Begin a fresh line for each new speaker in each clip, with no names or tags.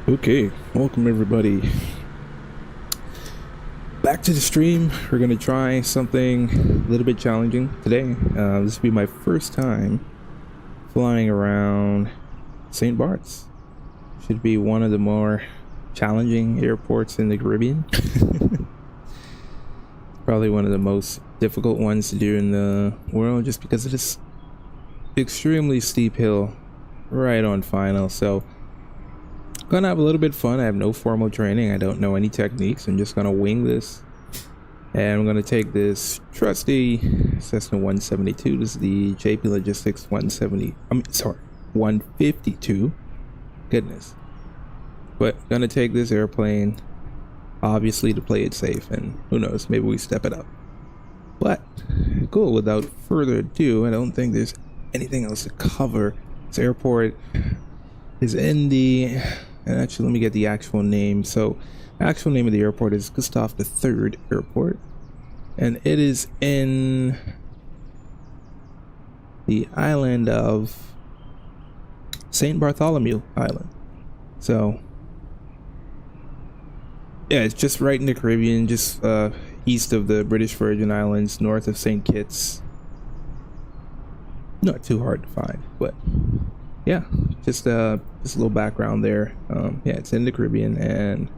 Okay, welcome everybody back to the stream. We're gonna try something a little bit challenging today. This will be my first time flying around St. Barths. Should be one of the more challenging airports in the Caribbean. Probably one of the most difficult ones to do in the world, just because of this extremely steep hill right on final. So gonna have a little bit of fun. I have no formal training. I don't know any techniques. I'm just gonna wing this, and I'm gonna take this trusty Cessna 172. This is the JP Logistics 152. Goodness. But gonna take this airplane, obviously, to play it safe, and who knows, maybe we step it up. But cool. Without further ado, I don't think there's anything else to cover. This airport is in the, and actually let me get the actual name. So actual name of the airport is Gustav III Airport, and it is in the island of St. Bartholomew Island. So yeah, it's just right in the Caribbean, just east of the British Virgin Islands, north of St. Kitts. Not too hard to find, but yeah, just a little background there. Yeah, it's in the Caribbean, and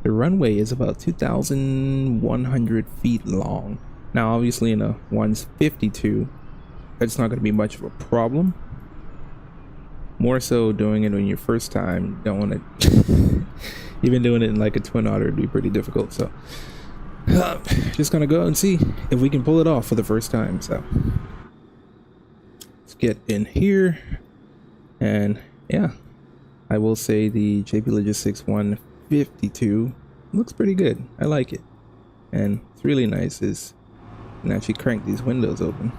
the runway is about 2,100 feet long. Now, obviously, in a 152, that's not going to be much of a problem. More so doing it on your first time. Don't want to. Even doing it in like a twin otter would be pretty difficult. So, just gonna go and see if we can pull it off for the first time. So, let's get in here. And yeah, I will say the JP Logistics 152 looks pretty good. I like it. And it's really nice is you can actually crank these windows open.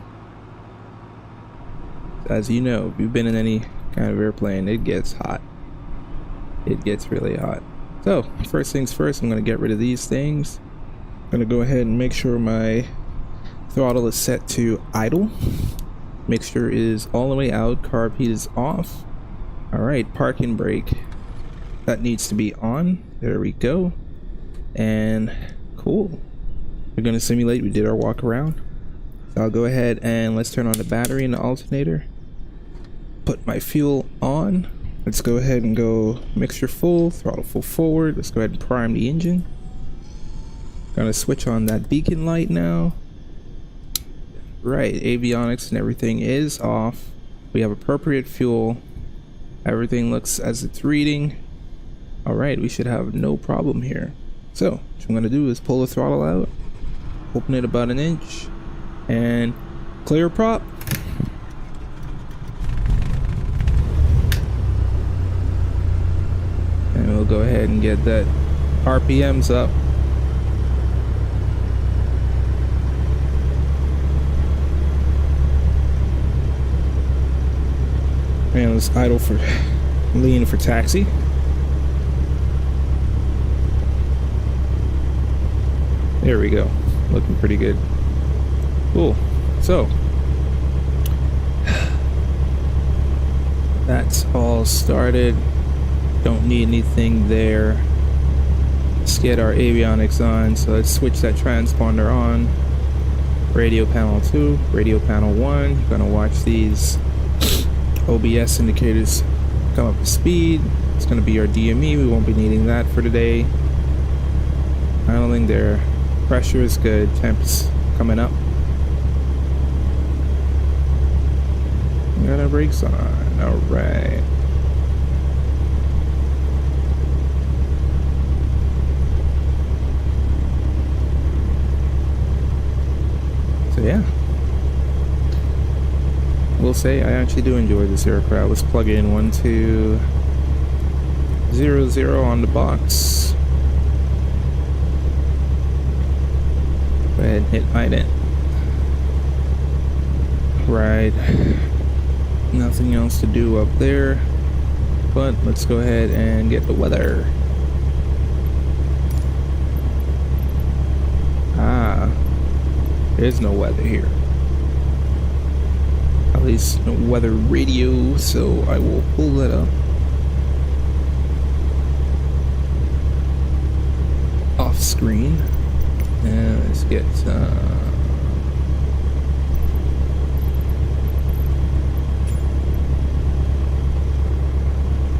As you know, if you've been in any kind of airplane, it gets hot. It gets really hot. So first things first, I'm going to get rid of these things. I'm going to go ahead and make sure my throttle is set to idle. Mixture is all the way out. Carb heat is off. Alright, parking brake, that needs to be on. There we go. And cool. We're going to simulate. We did our walk around. So I'll go ahead and let's turn on the battery and the alternator. Put my fuel on. Let's go ahead and go mixture full, throttle full forward. Let's go ahead and prime the engine. Gonna switch on that beacon light now. Right, avionics and everything is off. We have appropriate fuel. Everything looks as it's reading. Alright, we should have no problem here. So, what I'm gonna do is pull the throttle out, open it about an inch, and clear prop. And we'll go ahead and get that RPMs up. And let's idle for lean for taxi. There we go. Looking pretty good. Cool. So that's all started. Don't need anything there. Let's get our avionics on. So let's switch that transponder on. Radio panel 2, radio panel 1. You're gonna watch these OBS indicators come up to speed. It's gonna be our DME. We won't be needing that for today. Idling there. Pressure is good. Temps coming up. Got our brakes on. Alright. So yeah, we'll say I actually do enjoy this aircraft. Let's plug in 1200 on the box. Go ahead and hit ident. Right, nothing else to do up there, but let's go ahead and get the weather. There's no weather here. At least no weather radio, so I will pull that up. screen. And let's get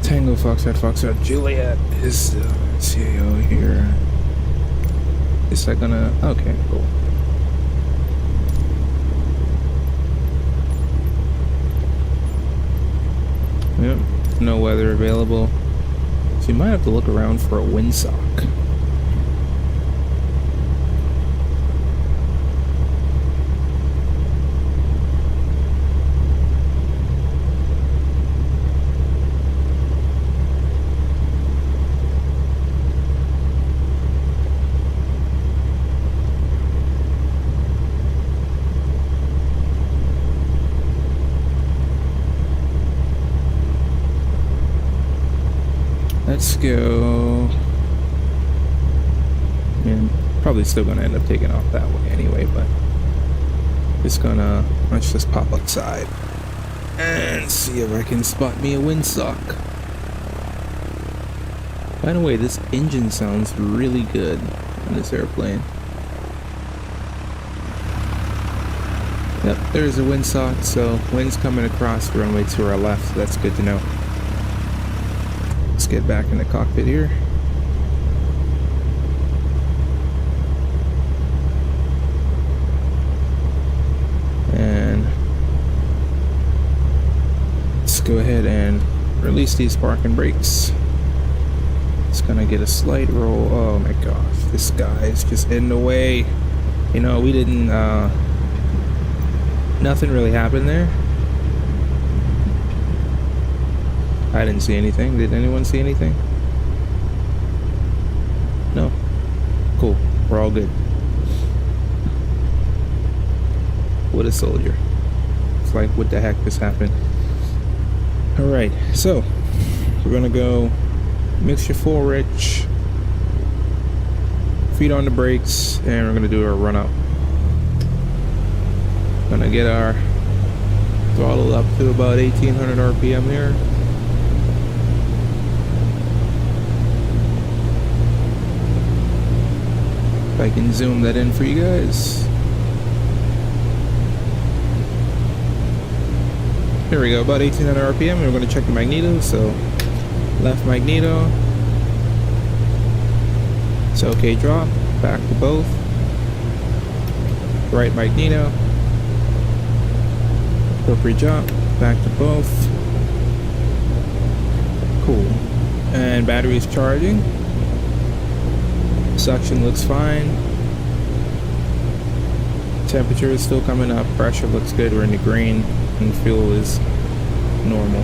Tango Foxtrot Juliet is the CAO here. Is that gonna... okay, cool. Yep, no weather available. So you might have to look around for a windsock. Let's go. And probably still gonna end up taking off that way anyway, but let's just pop outside and see if I can spot me a windsock. By the way, this engine sounds really good on this airplane. Yep, there's a windsock, so wind's coming across the runway to our left, so that's good to know. Let's get back in the cockpit here. And let's go ahead and release these parking brakes. It's gonna get a slight roll. Oh my gosh, this guy is just in the way. You know, we didn't, nothing really happened there. I didn't see anything. Did anyone see anything? No? Cool. We're all good. What a soldier. It's like, what the heck just happened? Alright, so we're gonna go mixture full rich, feet on the brakes, and we're gonna do our run up. Gonna get our throttle up to about 1800 RPM here. If I can zoom that in for you guys. Here we go, about 1800 RPM, and we're going to check the magneto. So, left magneto. It's okay, drop. Back to both. Right magneto. Appropriate drop. Back to both. Cool. And battery is charging. Suction looks fine. Temperature is still coming up. Pressure looks good. We're in the green, and fuel is normal.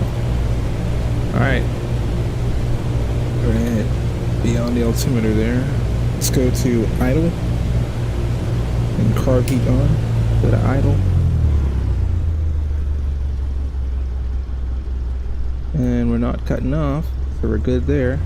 Alright. Go ahead. Beyond the altimeter there. Let's go to idle. And carb heat on. Go to idle. And we're not cutting off, so we're good there.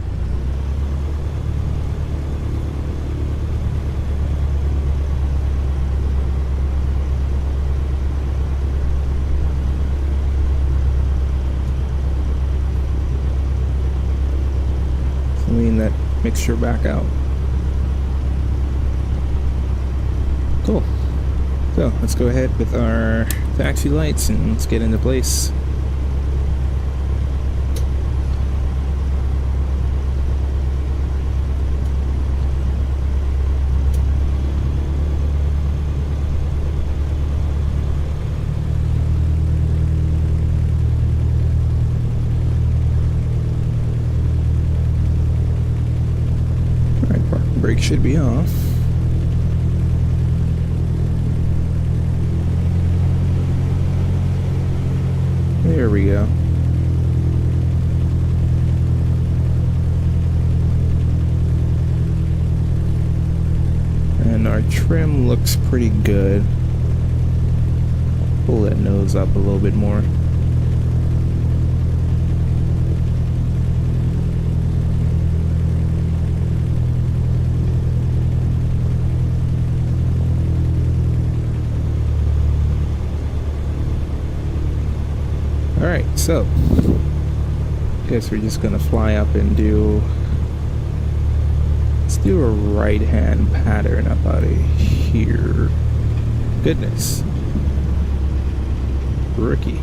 Lean that mixture back out. Cool. So let's go ahead with our taxi lights and let's get into place. Brake should be off. There we go. And our trim looks pretty good. Pull that nose up a little bit more. Alright, so guess we're just gonna fly up and do, let's do a right hand pattern up out of here. Goodness. Rookie.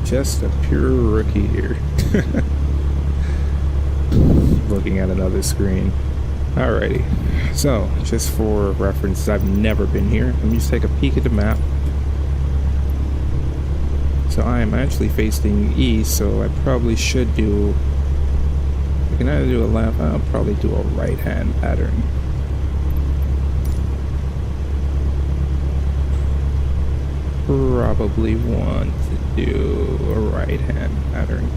Just a pure rookie here. Looking at another screen. Alrighty. So, just for reference, I've never been here. Let me just take a peek at the map. So I am actually facing east, so I probably should do... I can either do a left, I'll probably do a right hand pattern. Probably want to do a right hand pattern.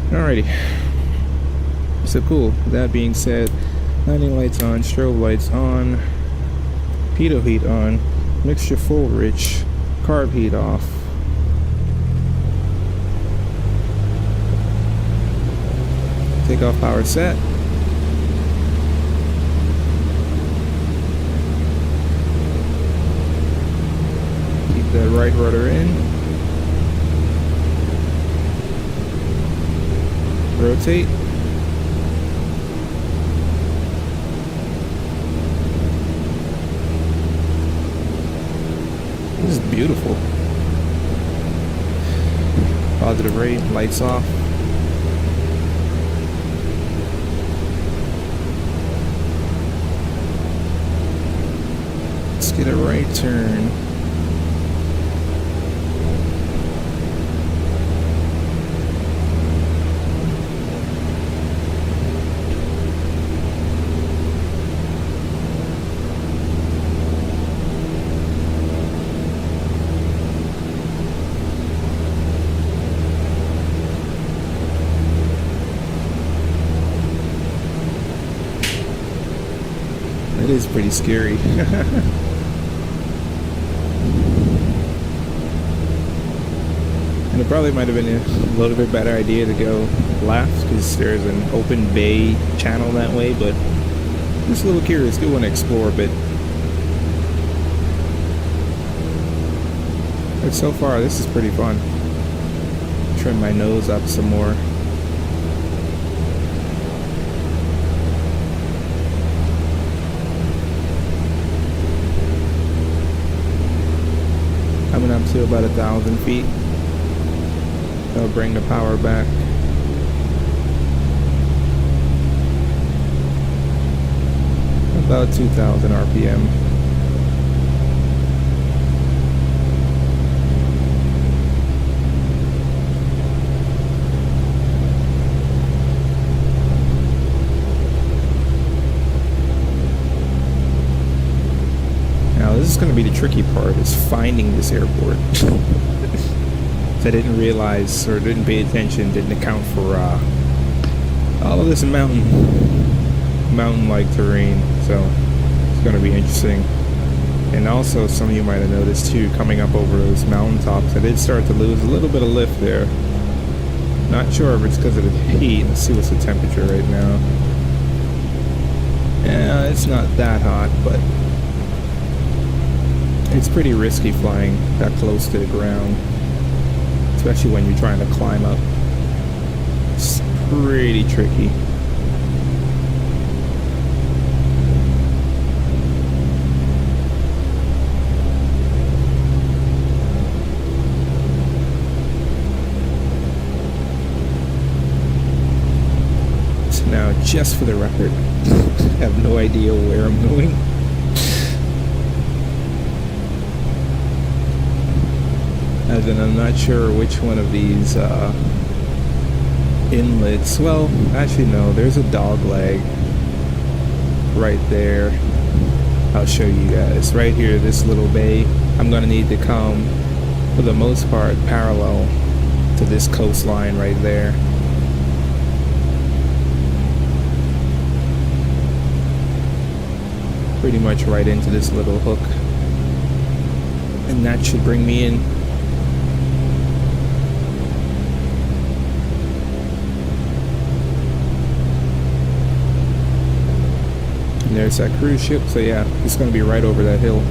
Alrighty. So cool. That being said, landing lights on, strobe lights on, pitot heat on, mixture full rich, carb heat off. Take off power set. Keep that right rudder in. Rotate. This is beautiful. Positive rate, lights off. Let's get a right turn. It is pretty scary. And it probably might have been a little bit better idea to go left because there's an open bay channel that way, but just a little curious, do want to explore a bit. But so far this is pretty fun. Trim my nose up some more. Coming up to about 1,000 feet. I'll bring the power back. About 2,000 RPM. Now this is going to be the tricky part, is finding this airport. I didn't realize or didn't pay attention, didn't account for all of this mountain-like terrain, so it's going to be interesting. And also, some of you might have noticed too, coming up over those mountaintops, I did start to lose a little bit of lift there. Not sure if it's because of the heat. Let's see what's the temperature right now. Yeah, it's not that hot, but it's pretty risky flying that close to the ground, especially when you're trying to climb up. It's pretty tricky. So now, just for the record, I have no idea where I'm going. As in, I'm not sure which one of these inlets. Well, actually no, there's a dog leg right there. I'll show you guys. Right here, this little bay, I'm gonna need to come, for the most part, parallel to this coastline right there. Pretty much right into this little hook. And that should bring me in. And there's that cruise ship, so yeah, it's going to be right over that hill.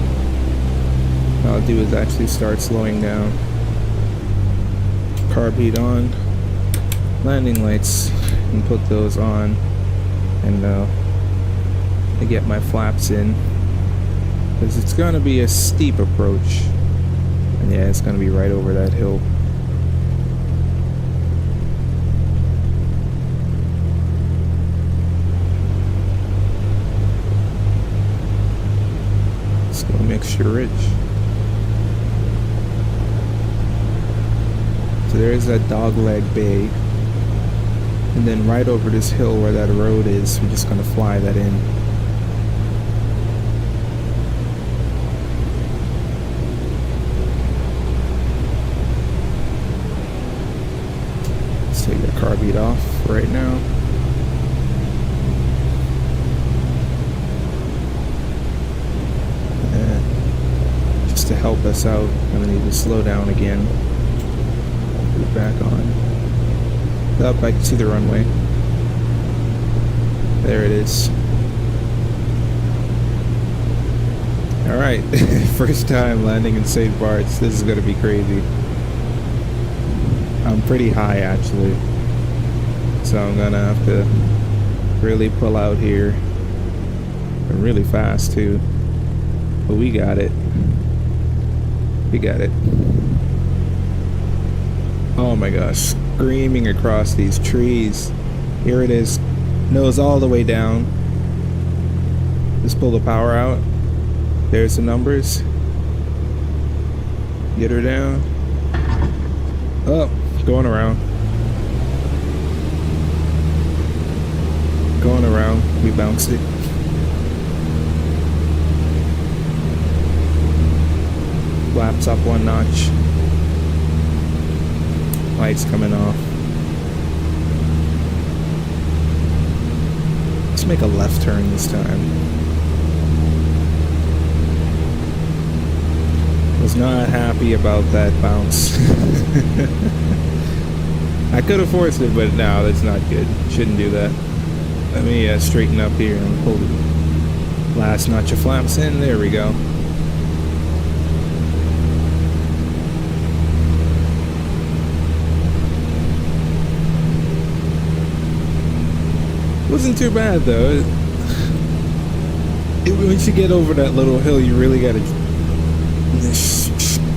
What I'll do is actually start slowing down. Carb heat on, landing lights, and put those on, and to get my flaps in, because it's going to be a steep approach. And yeah, it's going to be right over that hill. Let's go Mixture Ridge. So there's that Dogleg Bay. And then right over this hill where that road is, we're just going to fly that in. Let's take the carbide off right now. And just to help us out, I'm going to need to slow down again. Put it back on. Up, I can see the runway. There it is. Alright, first time landing in St. Barths. This is gonna be crazy. I'm pretty high actually, so I'm gonna have to really pull out here. And really fast too. But we got it. We got it. Oh my gosh. Screaming across these trees. Here it is. Nose all the way down. Just pull the power out. There's the numbers. Get her down. Oh, going around. Going around. We bounced it. Flaps up one notch. Lights coming off. Let's make a left turn this time. Was not happy about that bounce. I could have forced it, but no, that's not good. Shouldn't do that. Let me straighten up here and pull the last notch of flaps in. There we go. Wasn't too bad though. Once you get over that little hill, you really gotta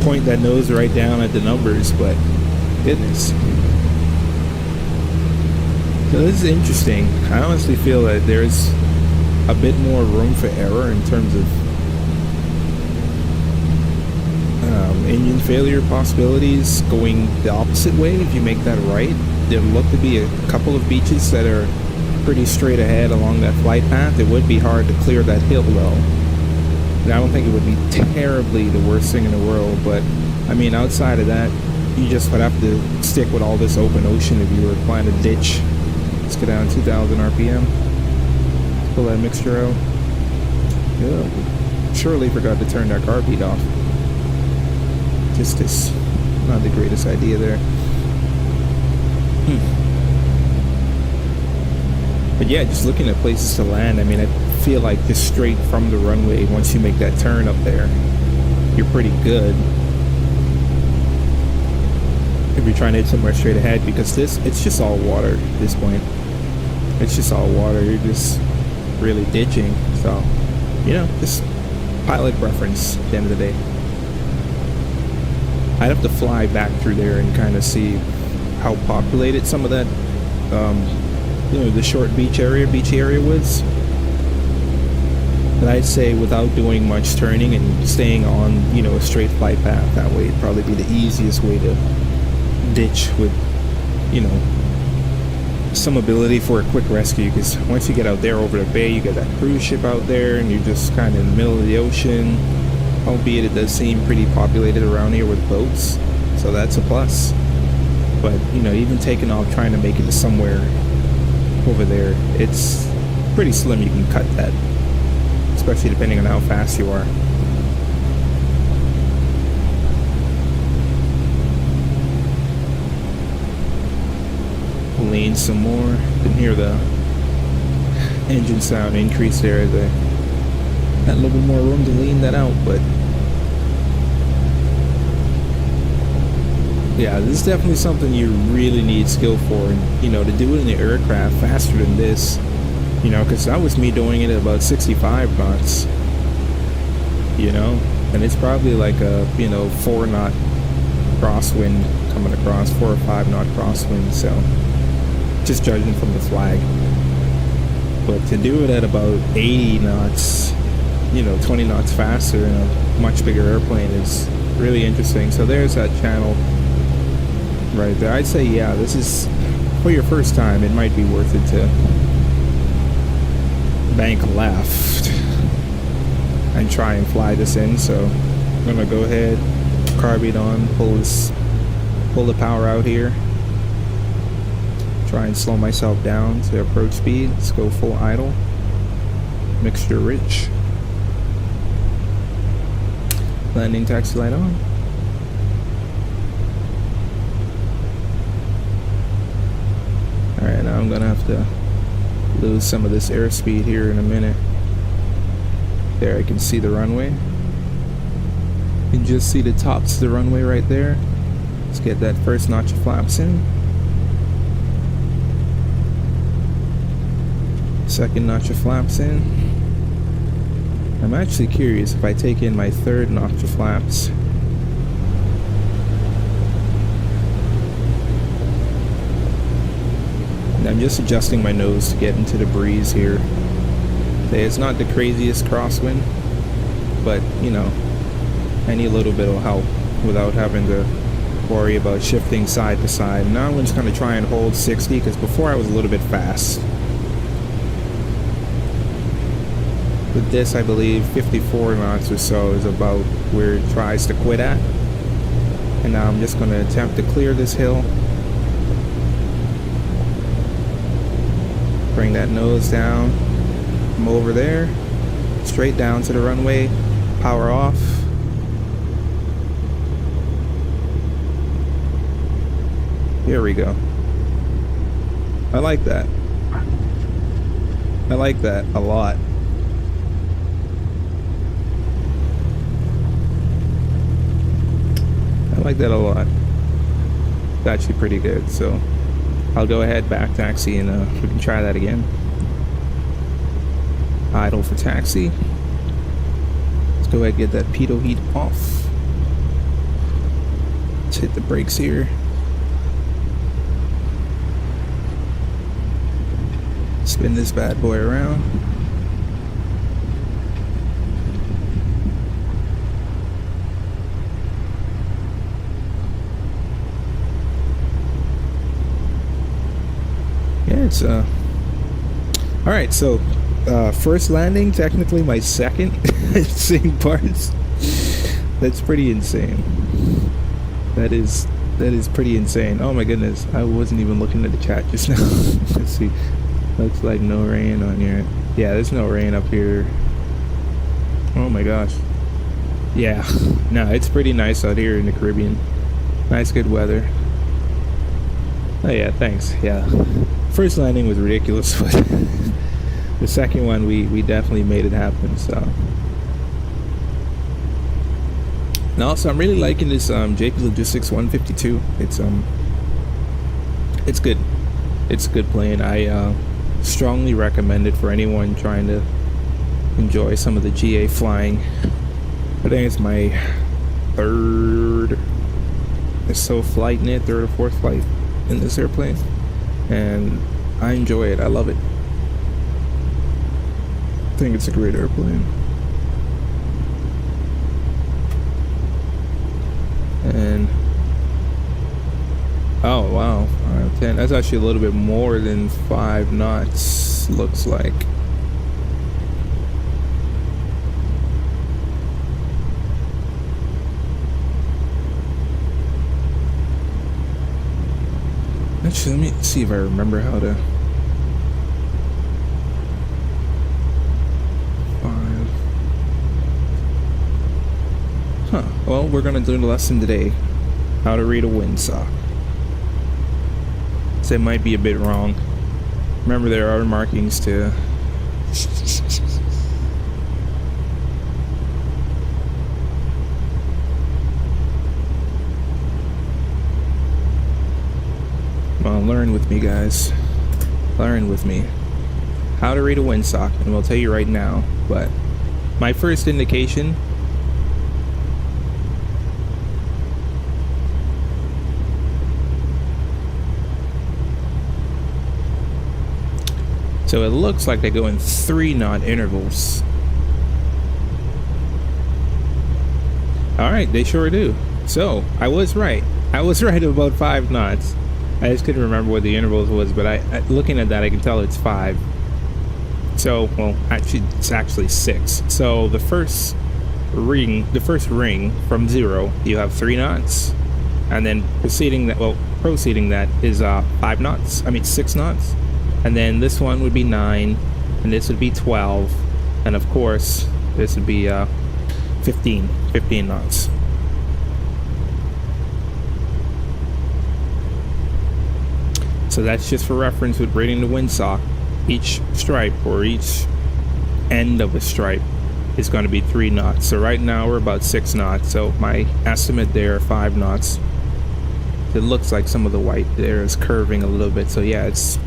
point that nose right down at the numbers, but goodness. So this is interesting. I honestly feel that there's a bit more room for error in terms of engine failure possibilities going the opposite way if you make that right. There look to be a couple of beaches that are pretty straight ahead along that flight path. It would be hard to clear that hill though. And I don't think it would be terribly the worst thing in the world, but I mean outside of that, you just would have to stick with all this open ocean if you were planning to ditch. Let's get down 2,000 RPM. Let's pull that mixture out. Yeah. Surely forgot to turn that carbide off. Just this, not the greatest idea there. But yeah, just looking at places to land, I mean, I feel like just straight from the runway, once you make that turn up there, you're pretty good. If you're trying to hit somewhere straight ahead, because it's just all water at this point. It's just all water. You're just really ditching. So, you know, just pilot preference at the end of the day. I'd have to fly back through there and kind of see how populated some of that, you know, the short beach area was. But I'd say without doing much turning and staying on, you know, a straight flight path, that way it'd probably be the easiest way to ditch with, you know, some ability for a quick rescue. Because once you get out there over the bay, you got that cruise ship out there and you're just kind of in the middle of the ocean, albeit it does seem pretty populated around here with boats, so that's a plus. But you know, even taking off trying to make it to somewhere over there, it's pretty slim. You can cut that, especially depending on how fast you are. Lean some more. Didn't hear the engine sound increase there as I had a little bit more room to lean that out, but yeah, this is definitely something you really need skill for, and you know, to do it in the aircraft faster than this, You know, because that was me doing it at about 65 knots. You know, and it's probably like a, you know, 4 knot crosswind coming across, 4 or 5 knot crosswind. So just judging from the flag. But to do it at about 80 knots, you know, 20 knots faster in a much bigger airplane is really interesting. So there's that channel right there. I'd say, yeah, this is, for your first time, it might be worth it to bank left and try and fly this in. So I'm gonna go ahead, carbide on, pull the power out here, try and slow myself down to approach speed. Let's go full idle, mixture rich, landing taxi light on. Alright, now I'm gonna have to lose some of this airspeed here in a minute. There, I can see the runway. You can just see the tops of the runway right there. Let's get that first notch of flaps in. Second notch of flaps in. I'm actually curious if I take in my third notch of flaps. And I'm just adjusting my nose to get into the breeze here. It's not the craziest crosswind, but you know, any little bit will help without having to worry about shifting side to side. Now I'm just going to try and hold 60, because before I was a little bit fast. With this, I believe 54 knots or so is about where it tries to quit at. And now I'm just going to attempt to clear this hill. Bring that nose down. Come over there, straight down to the runway, power off. Here we go. I like that. I like that a lot. I like that a lot. It's actually pretty good, so I'll go ahead, back taxi, and we can try that again. Idle for taxi. Let's go ahead and get that pitot heat off. Let's hit the brakes here. Spin this bad boy around. Yeah, it's alright, so first landing, technically my second seeing Barths. That's pretty insane. That is pretty insane. Oh my goodness, I wasn't even looking at the chat just now. Let's see. Looks like no rain on here. Yeah, there's no rain up here. Oh my gosh. Yeah, no, it's pretty nice out here in the Caribbean. Nice, good weather. Oh yeah, thanks. Yeah, first landing was ridiculous, but the second one we definitely made it happen. So, and also I'm really liking this JP Logistics 152. It's good. It's a good plane. I strongly recommend it for anyone trying to enjoy some of the GA flying. I think it's my third flight in it, third or fourth flight in this airplane, and I enjoy it. I love it. I think it's a great airplane. And oh wow, 10. That's actually a little bit more than 5 knots, looks like. Actually, let me see if I remember how to. 5. Huh. Well, we're gonna do the lesson today. How to read a windsock. So it might be a bit wrong. Remember, there are markings to. Well, learn with me, guys. Learn with me. how to read a windsock, and we'll tell you right now. But my first indication, so it looks like they go in 3-knot intervals. All right, they sure do. So I was right. I was right about 5 knots. I just couldn't remember what the intervals was, but I looking at that, I can tell it's 5. So, well, actually, it's actually 6. So the first ring from 0, you have 3 knots, and then proceeding that is 5 knots. I mean 6 knots, and then this one would be 9, and this would be 12, and of course this would be 15 knots. So that's just for reference with braiding the windsock. Each stripe or each end of a stripe is going to be 3 knots. So right now we're about 6 knots. So my estimate there, 5 knots. It looks like some of the white there is curving a little bit. So yeah, it's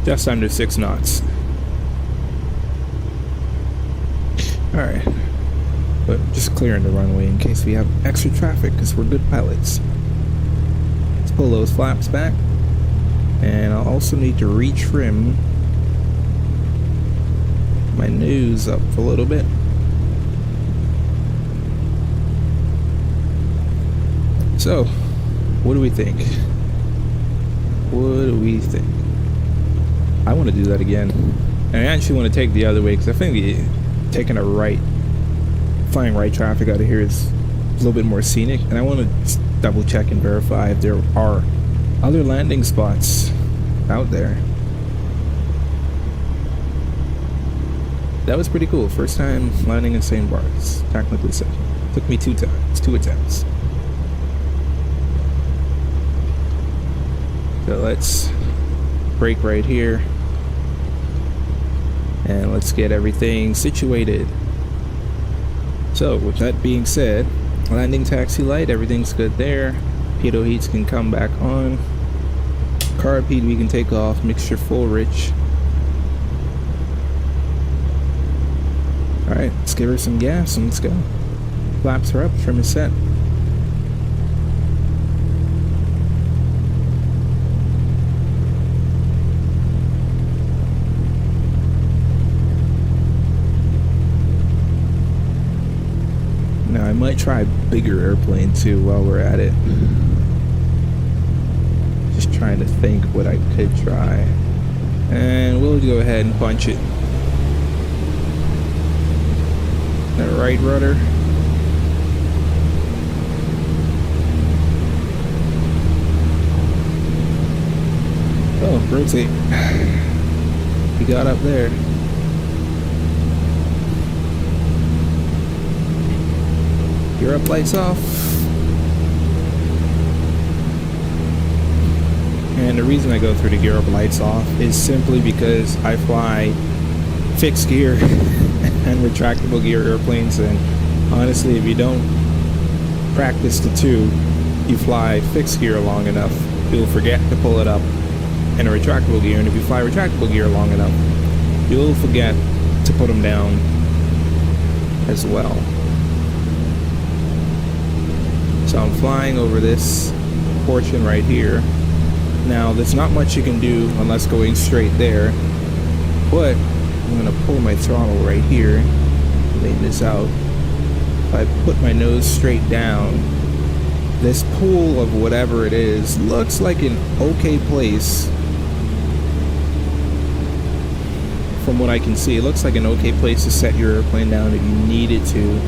just under 6 knots. All right, but just clearing the runway in case we have extra traffic because we're good pilots. Let's pull those flaps back. And I'll also need to retrim my nose up a little bit. So, what do we think? What do we think? I want to do that again. And I actually want to take the other way because I think taking a right, flying right traffic out of here is a little bit more scenic. And I want to double check and verify if there are other landing spots out there. That was pretty cool. First time landing in St. Barths. Technically second. Took me 2 attempts. So let's brake right here. And let's get everything situated. So with that being said, landing taxi light, everything's good there. Pitot heats can come back on. Carb heat we can take off. Mixture full rich. Alright, let's give her some gas and let's go. Flaps are up, trim is set. Now I might try a bigger airplane too while we're at it. Just trying to think what I could try. And we'll go ahead and punch it. That right rudder. Oh, rotate. He got up there. Gear up, lights off. And the reason I go through the gear up, lights off is simply because I fly fixed gear and retractable gear airplanes, and honestly, if you don't practice the two, you fly fixed gear long enough, you'll forget to pull it up in a retractable gear, and if you fly retractable gear long enough, you'll forget to put them down as well. So I'm flying over this portion right here. Now there's not much you can do unless going straight there, but I'm going to pull my throttle right here, lay this out. If I put my nose straight down, this pool of whatever it is looks like an okay place. From what I can see, it looks like an okay place to set your airplane down if you needed to.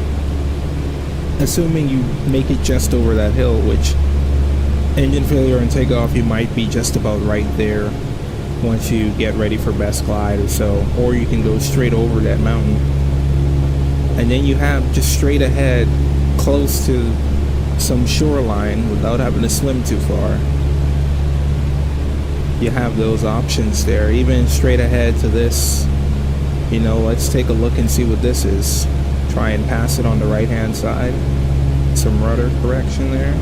Assuming you make it just over that hill, which engine failure and takeoff, you might be just about right there once you get ready for best glide or so, or you can go straight over that mountain, and then you have just straight ahead close to some shoreline without having to swim too far. You have those options there. Even straight ahead to this, you know, let's take a look and see what this is. Try and pass it on the right hand side. Some rudder correction there.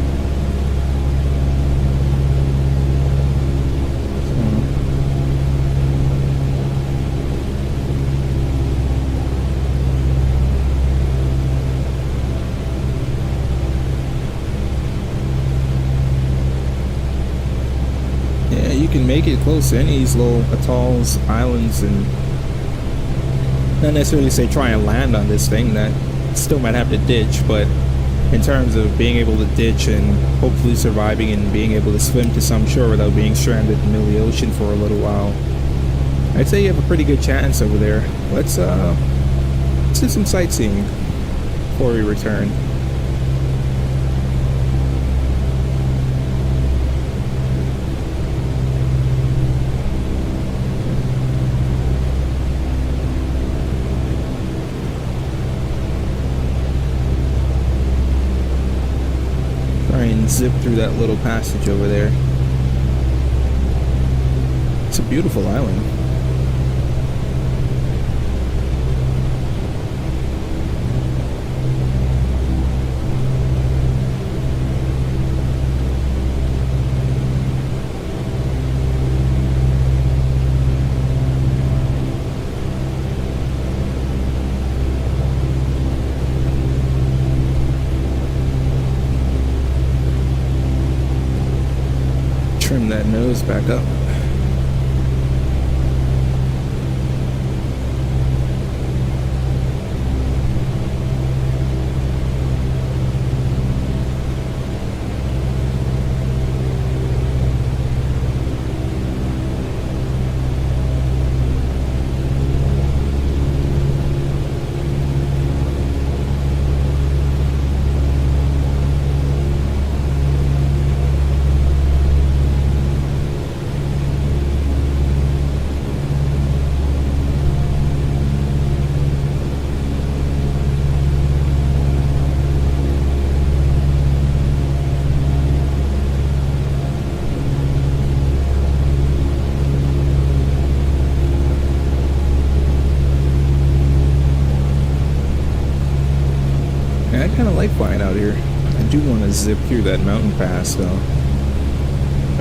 make it close to any of these little atolls, islands, and not necessarily say try and land on this thing, that still might have to ditch, but in terms of being able to ditch and hopefully surviving and being able to swim to some shore without being stranded in the middle of the ocean for a little while, I'd say you have a pretty good chance over there. Let's do some sightseeing before we return. Try and zip through that little passage over there. It's a beautiful island. Trim that nose back up. I kind of like flying out here. I do want to zip through that mountain pass though.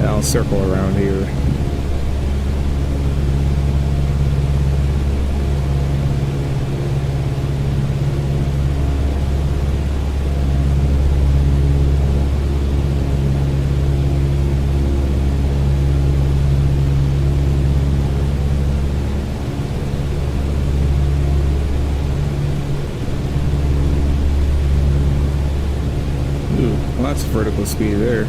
I'll circle around here. Lots of vertical speed there.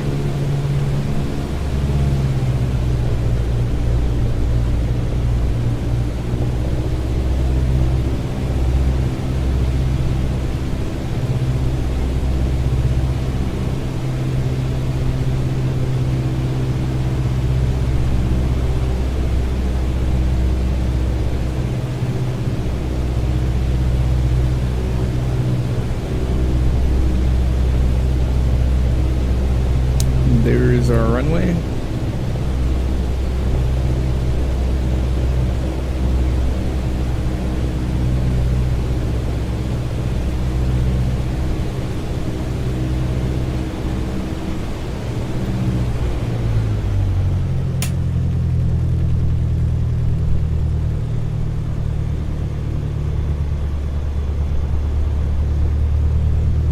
There's our runway.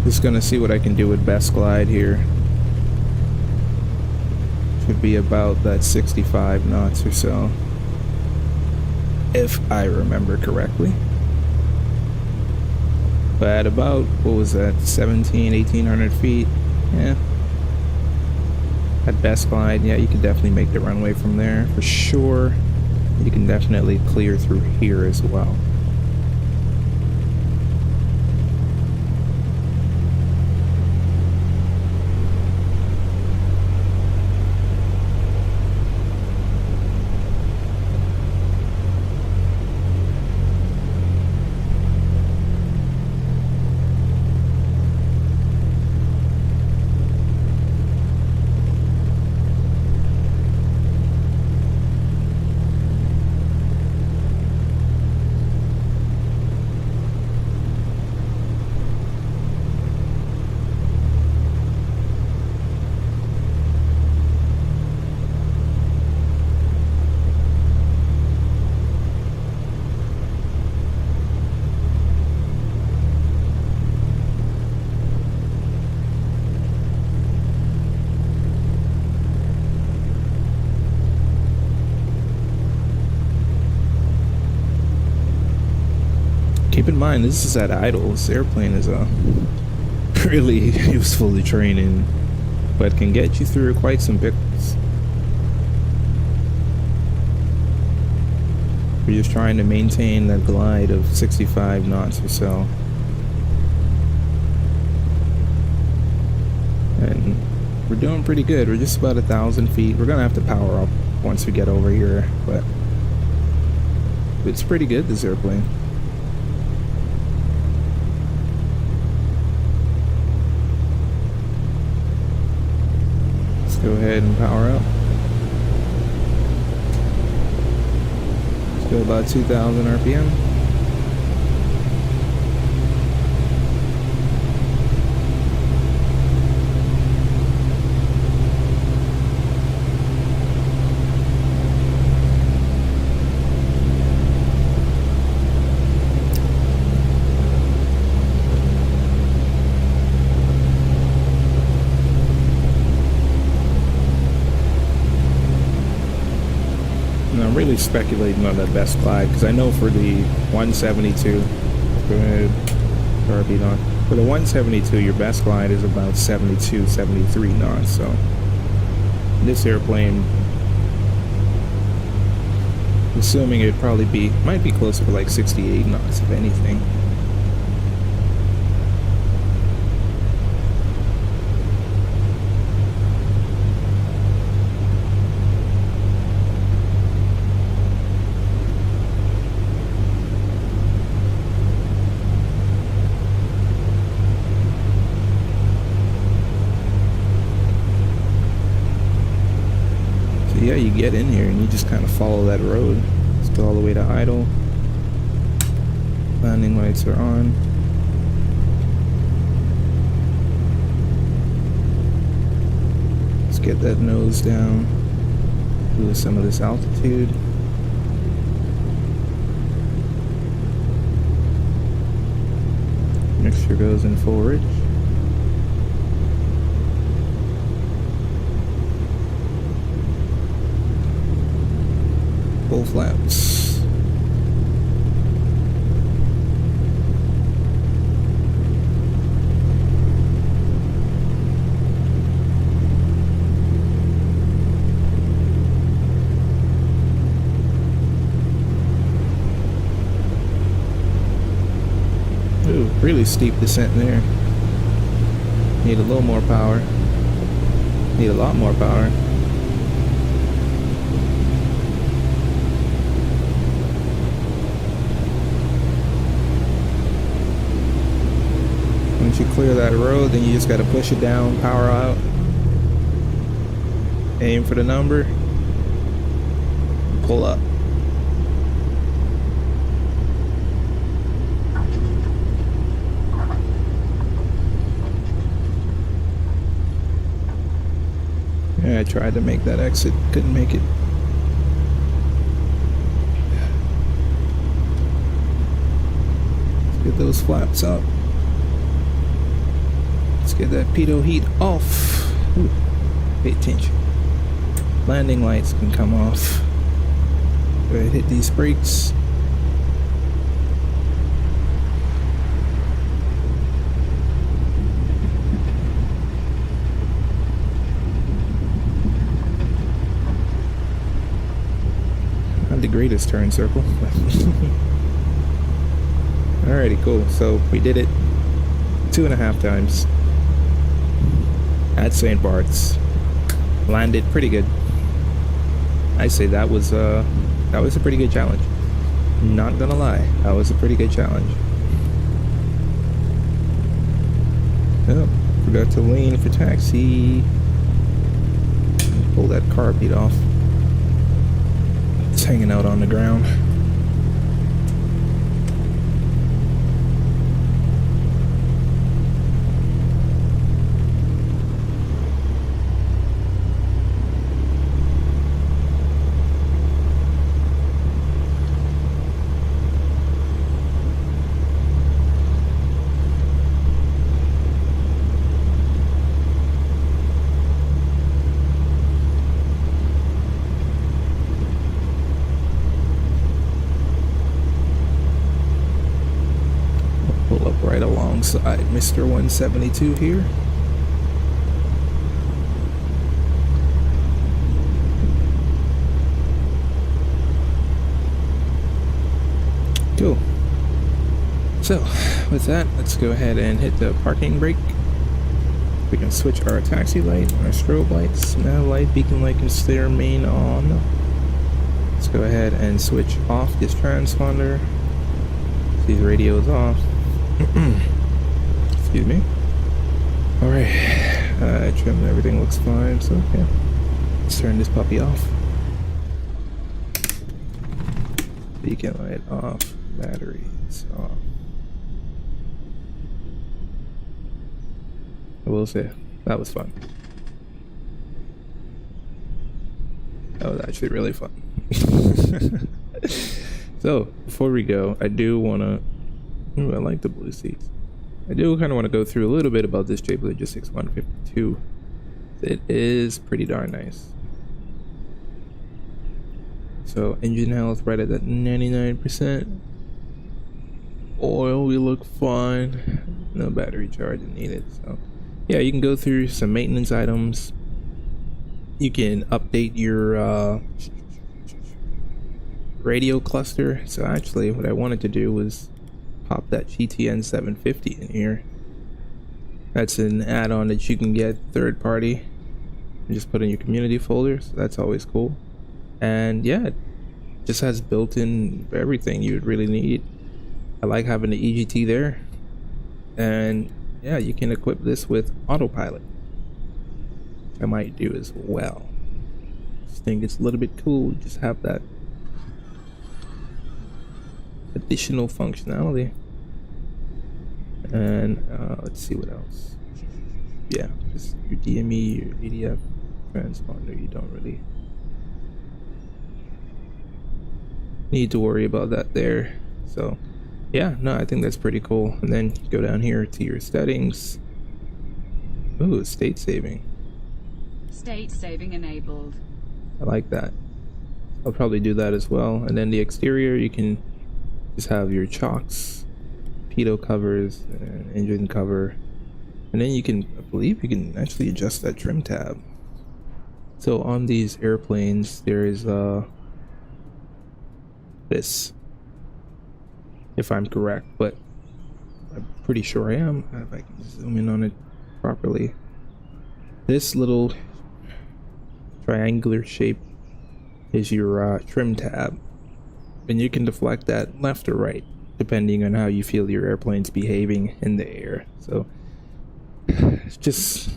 Just gonna see what I can do with best glide here. Should be about that 65 knots or so, if I remember correctly. But about, what was that, 1800 feet? Yeah. At best glide, yeah, you can definitely make the runway from there for sure. You can definitely clear through here as well. Keep in mind, this is at idle. This airplane is really useful to train in, but can get you through quite some pickles. We're just trying to maintain that glide of 65 knots or so. And we're doing pretty good. We're just about 1,000 feet. We're gonna have to power up once we get over here, but it's pretty good, this airplane. Let's go ahead and power up. Still about 2,000 RPM. I'm really speculating on the best glide because I know for the 172, go ahead, RB on. For the 172, your best glide is about 72, 73 knots. So this airplane, assuming it probably might be closer to like 68 knots if anything. Yeah, you get in here and you just kind of follow that road. Let's go all the way to idle. Landing lights are on. Let's get that nose down. Lose some of this altitude. Mixture goes in full rich. Full flaps. Ooh, really steep descent there. Need a little more power. Need a lot more power. Once you clear that road, then you just got to push it down, power out, aim for the number, pull up. Yeah, I tried to make that exit, couldn't make it. Let's get those flaps up. Let's get that pitot heat off. Ooh, pay attention. Landing lights can come off. Go ahead, hit these brakes. Not the greatest turn circle. Alrighty, cool. So we did it 2.5 times. At St. Barths, landed pretty good. I say that was a pretty good challenge. Not gonna lie, that was a pretty good challenge. Oh, forgot to lane for taxi. Pull that carpet off. It's hanging out on the ground. alongside Mr. 172 here. Cool. So with that, let's go ahead and hit the parking brake. We can switch our taxi light, our strobe lights, nav light, beacon light, and steer main on. Let's go ahead and switch off this transponder. These radios off. Excuse me. Alright, trim, everything looks fine, so yeah. Let's turn this puppy off. Beacon light off, batteries off. I will say, that was fun. That was actually really fun. So, before we go, I do want to... Ooh, I like the blue seats. I do kind of want to go through a little bit about this J Logistics 152. It is pretty darn nice. So, engine health right at that 99%. Oil, we look fine. No battery charging needed, so... Yeah, you can go through some maintenance items. You can update your radio cluster. So actually what I wanted to do was pop that GTN 750 in here. That's an add-on that you can get third party and just put in your community folder, so that's always cool. And yeah, it just has built-in everything you would really need. I like having the EGT there. And yeah, you can equip this with autopilot, which I might do as well. Just think it's a little bit cool to just have that additional functionality. And let's see what else. Yeah, just your DME, your ADF transponder, you don't really need to worry about that there. So yeah, no, I think that's pretty cool. And then go down here to your settings. Ooh, state saving.
State saving enabled.
I like that. I'll probably do that as well. And then the exterior, you can just have your chocks, pitot covers, and engine cover. And then you can, I believe you can actually adjust that trim tab. So on these airplanes, there is this, if I'm correct, but I'm pretty sure I am. If I can zoom in on it properly. This little triangular shape is your trim tab, and you can deflect that left or right depending on how you feel your airplane's behaving in the air. So it's just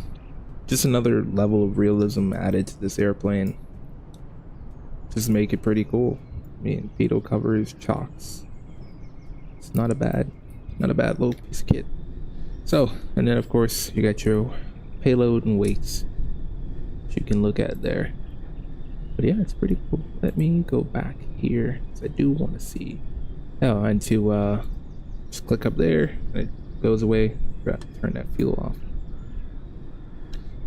another level of realism added to this airplane. Just make it pretty cool. I mean, pitot covers, chocks. It's not a bad little piece of kit. So, and then of course you got your payload and weights that you can look at there. But yeah, it's pretty cool. Let me go back here because I do want to see. Oh, and to just click up there and it goes away. Forgot to turn that fuel off.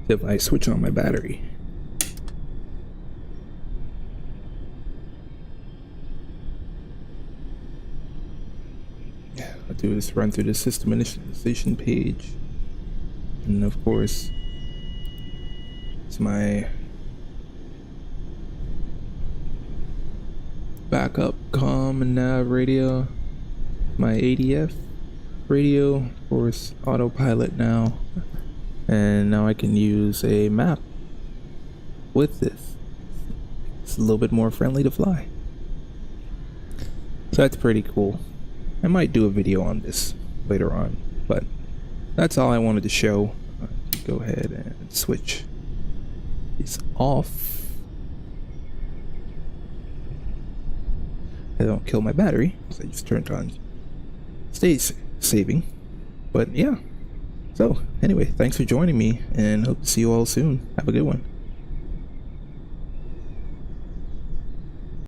If I switch on my battery, I'll do is run through the system initialization page, and of course it's my backup comm and nav radio, my ADF radio, of course autopilot now, and now I can use a map with this. It's a little bit more friendly to fly, so that's pretty cool. I might do a video on this later on, but that's all I wanted to show. Go ahead and switch these off. I don't kill my battery because I just turned on state saving. But yeah, so anyway, thanks for joining me and hope to see you all soon. Have a good one.